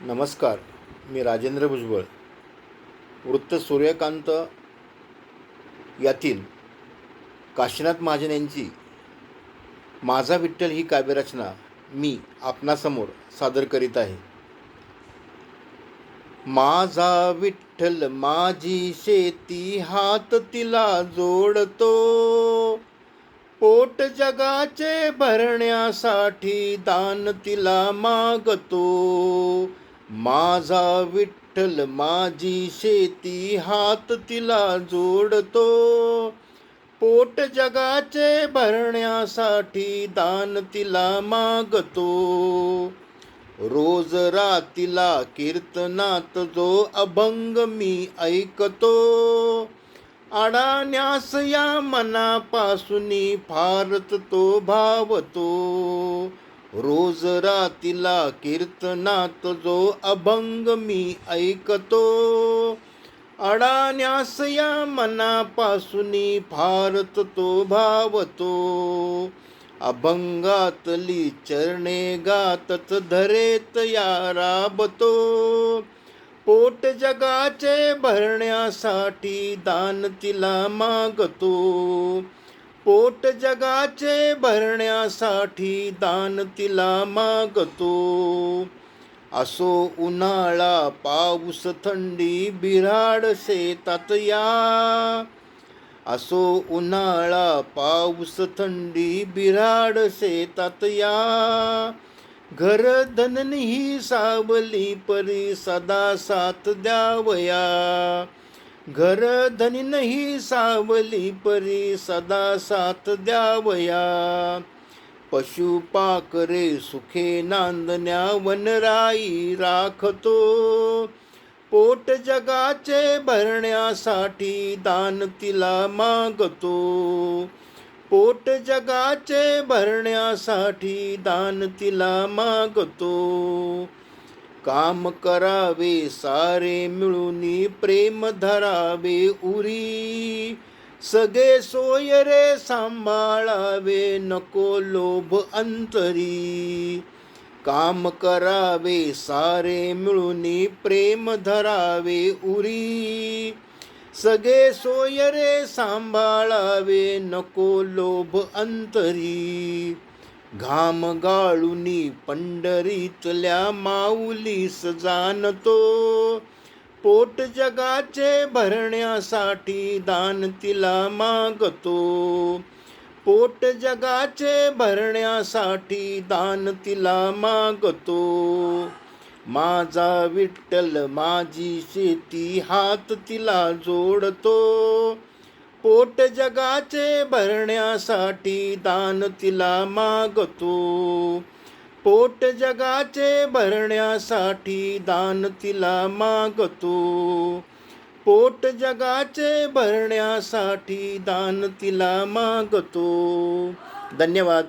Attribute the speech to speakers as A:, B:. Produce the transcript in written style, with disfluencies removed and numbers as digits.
A: नमस्कार. मी राजेंद्र भुजबळ. वृत्त सूर्यकांत यातील काशीनाथ महाजन यांची माझा विठ्ठल ही काव्यरचना मी आपणासमोर सादर करीत आहे. माझा विठ्ठल माझी शेती हात तिला जोडतो, पोट जगाचे भरण्यासाठी दान तिला मागतो. माझा विठ्ठल माझी शेती हात तिला जोडतो, पोट जगाचे भरण्यासाठी दान तिला मागतो. रोज रातीला कीर्तनात जो अभंग मी ऐकतो, अडाण्यास या मनापासूनी फारच तो भावतो. रोज रातीला कीर्तनात जो अभंग मी ऐकतो, अडाण्यास या मनापासूनी फारच तो भावतो. अभंगातली चरणे गातच धरेत या राबतो, पोट जगाचे भरण्यासाठी दान तिला मागतो. पोट जगाचे भरण्यासाठी दान तिला मागतो. असो उन्हाळा पाऊस थंडी बिऱ्हाड शेतात या, असो उन्हाळा पाऊस थंडी बिऱ्हाड शेतात या. घरधन ही सावली परी सदा साथ द्यावया, घरधनी ही सावली परी सदा साथ द्यावया. पशुपाकरे सुखे नांदण्या वनराई राखतो, पोट जगाचे भरण्यासाठी दान तिला मागतो. पोट जगाचे भरण्यासाठी दान तिला मागतो. काम करावे सारे मिळूनी प्रेम धरावे उरी, सगळे सोय रे सांभाळावे नको लोभ अंतरी. काम करावे सारे मिळूनी प्रेम धरावे उरी, सगळे सोय रे सांभाळावे नको लोभ अंतरी. घाम गाळुनी पंढरीतल्या माऊलीस जाणतो, पोट जगाचे भरण्यासाठी दान तिला मागतो. पोट जगाचे भरण्यासाठी दान तिला मागतो. माझा विठ्ठल माझी शेती हात तिला जोडतो, पोट जगाचे भरण्यासाठी दान तिला मागतो. पोट जगाचे भरण्यासाठी दान तिला मागतो. पोट जगाचे भरण्यासाठी दान तिला मागतो. धन्यवाद.